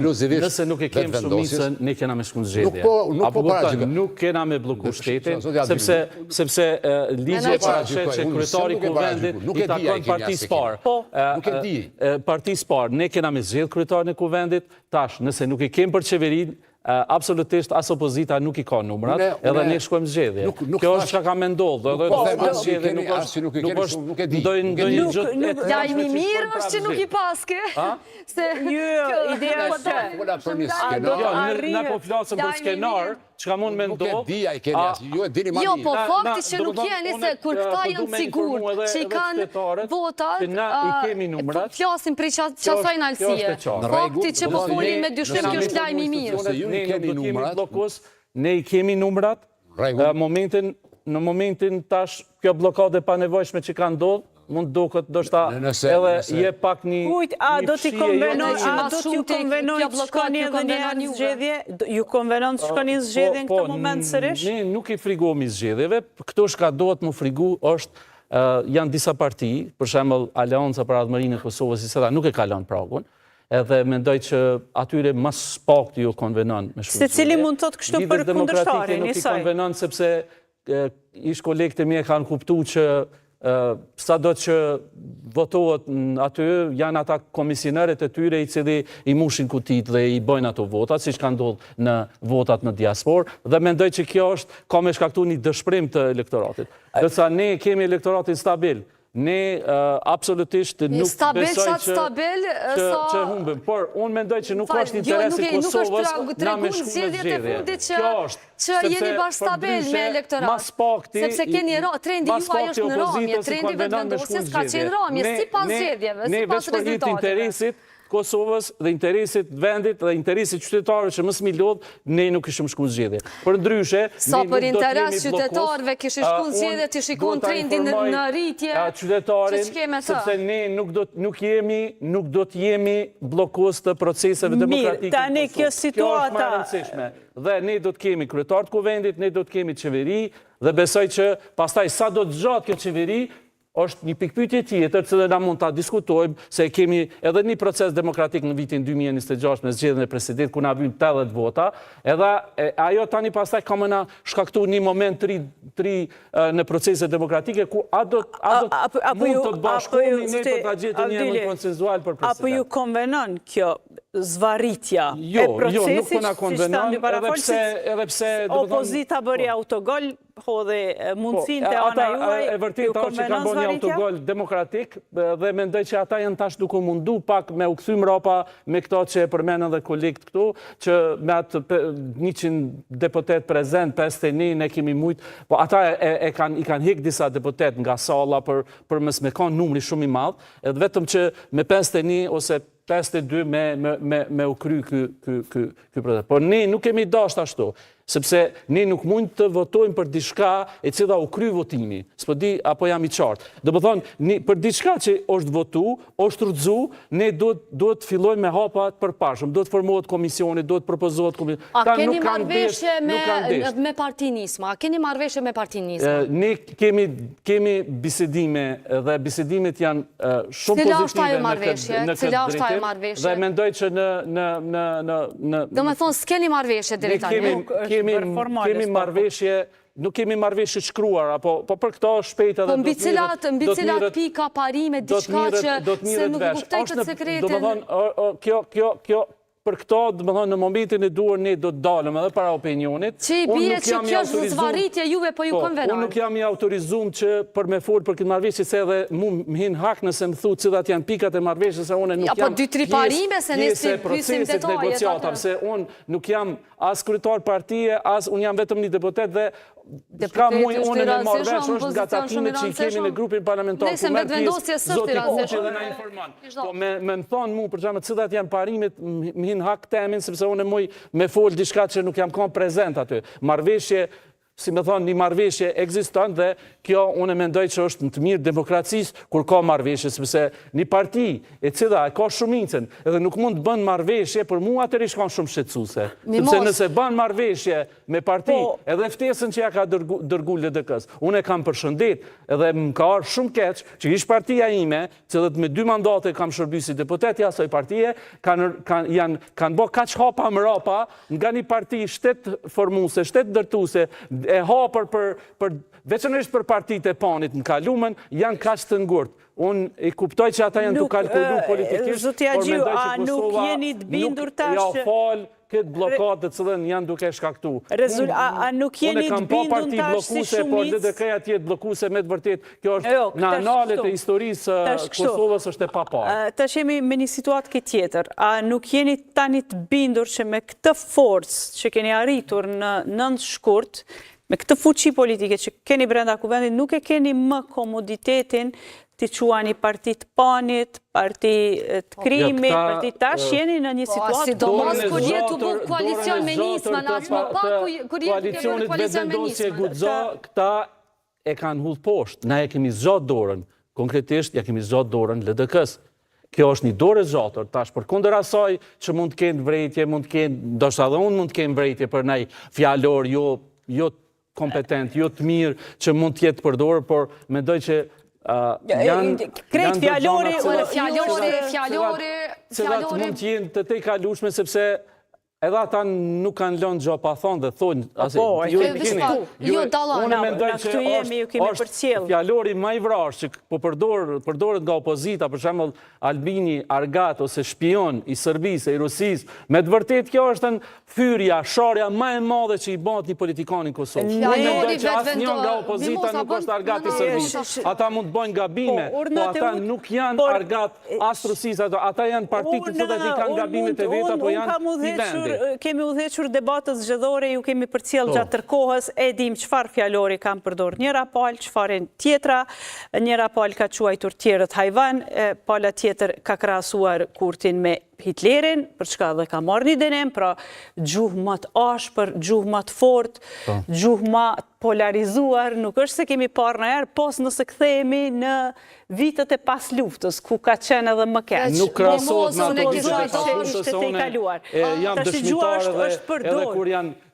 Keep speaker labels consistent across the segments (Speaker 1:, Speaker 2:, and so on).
Speaker 1: Nëse nuk e kemë shumicën, ne kena me shku në zgjedhje. Apo nuk kena me bloku shtetin, sepse ligje paraqet që kryetari i kuvendit i takon partisë parë. Partisë parë, ne kena me zgjedh kryetarin e kuvendit, tash nëse nuk e kemë për qeverinë, absolutisht as opozita nuk i ka numrat, edhe ne shkojmë zgjedhje. Kjo është çka ka me ndodhur, edhe zgjedhje nuk është ndonjë gjë.
Speaker 2: Lajmi mirë është që nuk i paske. Se
Speaker 3: ideja është
Speaker 1: ne po flasim për skenar, çka mund me ndodhë.
Speaker 2: Jo, po fakti që nuk jeni se kur këta janë sigurt që i kanë votat, flasim për qasaj në alësie. Fakti që po folin me dyshim kjo është lajmi mirë.
Speaker 1: Ne nuk do t'jemi blokus, ne i kemi numrat, në momentin tash kjo blokade pa nevojshme që ka ndodhë, mund duket do shta edhe je pak një...
Speaker 3: Kujt, a do t'ju konvenon të shkoni edhe një herë në zgjedhje? Ju konvenon të shkoni në zgjedhje në këtë moment sërish?
Speaker 1: Ne nuk i frigohemi zgjedhjeve, këto shka dohet mu frigu është, janë disa parti, për shembull Aleanca për Ardhmërinë e Kosovës, nuk e kalon pragun, edhe mendoj që atyre mas pak të ju konvenon me shku.
Speaker 3: Se cili mund të thotë kështu për kundërshtarin,
Speaker 1: nuk i konvenon sepse ish kolegët e mi e kanë kuptu që sa do që votohet aty, janë ata komisionerët e tyre i cili i mushin kutit dhe i bojnë ato votat, si që ka ndodhur në votat në diaspor, dhe mendoj që kjo është ka me shkaktu një dëshprim të elektoratit. Dërsa ne kemi elektoratin stabil, ne absolutisht nuk besoj që humbim. Por unë mendoj që nuk është interesi Kosovës na me shku në zgjedhje. Kjo është.
Speaker 2: Që jeni bashkë stabil me elektorat. Sepse keni trendi juaj është në ramje, trendi vetëvendosjes ka qenë ramje, si pas zgjedhjeve, si pas rezultateve.
Speaker 1: Kosovës dhe interesit vendit dhe interesit qytetarëve që mësë mi lodhë, ne nuk ishëm shku në zgjedhje. Për ndryshe,
Speaker 2: sa për interes qytetarëve kishë shku në zgjedhje, të shikon trendin në rritje, që që keme të?
Speaker 1: Sepse ne nuk do t'jemi blokos të proceseve demokratike.
Speaker 3: Mirë, tani kjo situata...
Speaker 1: Kjo është më rëndësishme. Dhe ne do t'kemi kryetar të kuvendit, ne do t'kemi qeveri, dhe besoj që pastaj sa do t'gjatë kjo qeveri, është një pikpyetje tjetër që na mund ta diskutojmë se kemi edhe një proces demokratik në vitin 2026 me zgjedhjen e presidentit ku na vjen 80 vota, edhe ajo tani pastaj ka më na shkaktuar një moment tri në proceset demokratike ku a do mund të bashkohemi ne për ta gjetur një emër konsensual për president.
Speaker 3: Apo ju konvenon kjo zvarritja e procesit?
Speaker 1: Jo, nuk po na konvenon, edhe pse
Speaker 3: opozita bëri autogol, hodhe mundësin të ana juaj,
Speaker 1: e vërtet ta që kanë bërë një autogol demokratik dhe mendoj që ata janë tash duke mundu pak me u kthy mrapa me këto që e përmendën dhe kolegët këtu, që me atë 100 deputet prezent, 51 ne kemi mujt, po ata i kanë hek disa deputet nga salla për mos me kanë numri shumë i madh, edhe vetëm që me 51 ose 52 me u kry ky proces. Por ne nuk kemi dashur ashtu, sepse ne nuk mund të votojmë për diçka e cila u kry votimi. S'po di apo jam i qartë. Do të thonë, për diçka që është votu, është rrëdzu, ne duhet të fillojmë me hapa të përparshëm, duhet formohet komisioni, duhet propozohet komisioni.
Speaker 2: A keni marrëveshje me partinisma? A keni marrëveshje me partinisma?
Speaker 1: Ne kemi bisedime dhe bisedimet janë shumë pozitive në këtë drejtim. Dhe mendoj që
Speaker 2: do me thonë, s'keni marrëveshje deri tani.
Speaker 1: Kemi marrëveshje, nuk kemi marrëveshje shkruar, po për këto shpejt edhe
Speaker 2: do të mbi cilat pika parime, diçka që se nuk kuptoj këtë sekretin.
Speaker 1: Do më thonë, kjo për këto, do më thonë, në momentin e duhur ne do të dalëm edhe para opinionit.
Speaker 2: Që i bie që kjo është zvarritje juve, po ju konvenon.
Speaker 1: Unë nuk jam i autorizum që për me folë për këtë marrëveshje se edhe mu më hin hak nëse më thu cilat janë pikat e marrëveshjes, se unë nuk jam pjesë e procesit negociativ, se unë nuk jam as kryetar partie, as unë jam vetëm një deputet dhe ka muj unë në marrëveshje është nga takimet që i kemi në grupin parlamentar.
Speaker 2: Nëse me të vendosje sërti
Speaker 1: Zoti dhe na informon. Po me më thonë mu, për shembull, cilat janë parimet, më hin hak temin, sepse unë muj me fol diçka që nuk jam kanë prezent aty. Marrëveshje si me thonë, një marrëveshje ekziston dhe kjo unë mendoj që është në të mirë demokracisë kur ka marrëveshje, sepse një parti e cila ka shumicën edhe nuk mund të bën marrëveshje, për mua atëri shkon shumë shqetësuese. Sepse nëse bën marrëveshje me parti, edhe ftesën që ja ka dërgu LDK-s, unë e kam përshëndet edhe më ka ardhur shumë keq që ish partia ime, cilët me 2 mandate kam shërby si deputet i asaj partie, kanë bë kaq hapa mrapa nga një parti shtet formuese, shtet ndërtuese, e hapur për veçanërisht për partitë e panit në kalumen, janë kaq të ngurtë. Unë i kuptoj që ata janë të kalkulu politikisht, por mendoj që Kosova nuk ja fal këtë blokatë të cilën janë duke shkaktu.
Speaker 3: A nuk jeni të bindur tash si shumicë?
Speaker 1: Por LDK-ja tjetë blokuse me të vërtet, kjo është në analet e historisë Kosovës është e paparë.
Speaker 3: Tash jemi me një situatë këtë tjetër. A nuk jeni tani të bindur që me këtë forcë që keni arritur në 9 shkurt, me këtë fuqi politike që keni brenda kuvendit, nuk e keni më komoditetin të quani parti të panit, parti të krimit, parti tash jeni në një situatë...
Speaker 2: Sidomos kur jetu bu koalicion me nismën, aq më pak kur jetu bu koalicion me nismën.
Speaker 1: Këta e kanë hullë poshtë, na e kemi zgjat dorën, konkretisht ja kemi zgjat dorën LDK-s. Kjo është një dorë e zgjatur, tash për kundër asaj që mund të kenë vrejtje, mund të kenë, ndoshta edhe unë mund të kenë vrejtje për ndaj fjalor jo kompetent, jo të mirë që mund të jetë përdorur, por mendoj që
Speaker 3: krejt fjallori
Speaker 1: cilat mund të jenë të te kalueshme sepse edhe ata nuk kanë lënë gjë pa thonë dhe thonë...
Speaker 2: Jo, dalon.
Speaker 1: Unë mendoj që është fjallori më i vrarë që po përdoret nga opozita, për shembull Albini Argat ose shpion i Serbisë, i Rusisë, me të vërtet kjo është thyrja, sharja më e madhe që i bëhet një politikan në Kosovë. Unë mendoj që asnjë nga opozita nuk është Argat i Serbisë. Ata mund të bëjnë gabime, po ata nuk janë Argat as Rusisë, ata janë partitë që i kanë gabimet e veta, po janë i vendit.
Speaker 3: Kemi udhëhequr debatës zgjedhore, ju kemi përcjell gjatë tërkohës, e dim çfarë fjalori kam përdorur njëra palë, çfarë tjetra, njëra palë ka quajtur tjerët hajvan, pala tjetër ka krahasuar Kurtin me Hitlerin, për çka dhe ka marrë një denim, pra gjuhë më të ashpër, gjuhë më të fortë, gjuhë më polarizuar, nuk është se kemi parë në erë, pos nëse kthehemi në vitet e pas luftës, ku ka qenë edhe më keq.
Speaker 1: Nuk krahasohet me ato vitet e pas luftës, unë jam dëshmitar edhe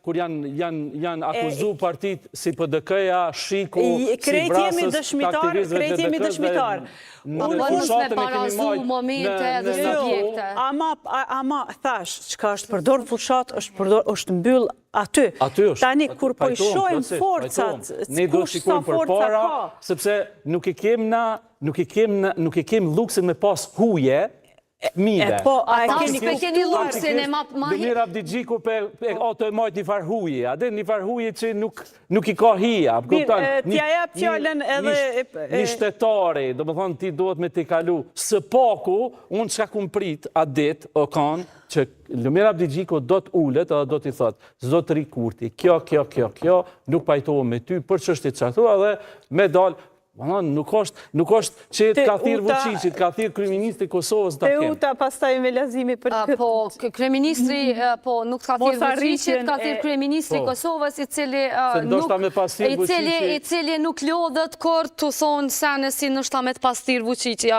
Speaker 1: kur janë akuzu partit si PDK-ja, Shiku, si Vrasës, aktivistëve
Speaker 3: krejt jemi dëshmitar.
Speaker 2: Unë me parazu momente dhe subjekte.
Speaker 3: Ama, thash, çka është përdor fushat, është mbyll aty. Tani, kur po i shojmë forcat, kush sa forca ka?
Speaker 1: Sepse nuk e kem luksin me pas huje, mire.
Speaker 2: Ata keni luksin e ma
Speaker 1: Demir Abdigjiku ato e majt një farë huje, adhe një farë huje që nuk i ka hija.
Speaker 3: T'ja jap fjallën edhe...
Speaker 1: Një shtetari, do më thonë ti duhet me t'i kalu. Së paku, unë që ka kum prit atë dit, o kanë, që Demir Abdigjiku do t'ullet edhe do t'i thot, zotëri Kurti, kjo, nuk pajtohu me ty, për që është i qatua dhe me dalë. Nuk është që të ka thirë Vučićit, ka thirë kryeministri Kosovës të kemë.
Speaker 3: Teuta pastaj me lazimi për këtë.
Speaker 2: Po, kryeministri, nuk ka thirë Vučićit, ka thirë kryeministri Kosovës, i cili nuk lodhët kur të thonë sene si nështë ta me të pas thirë Vučićit.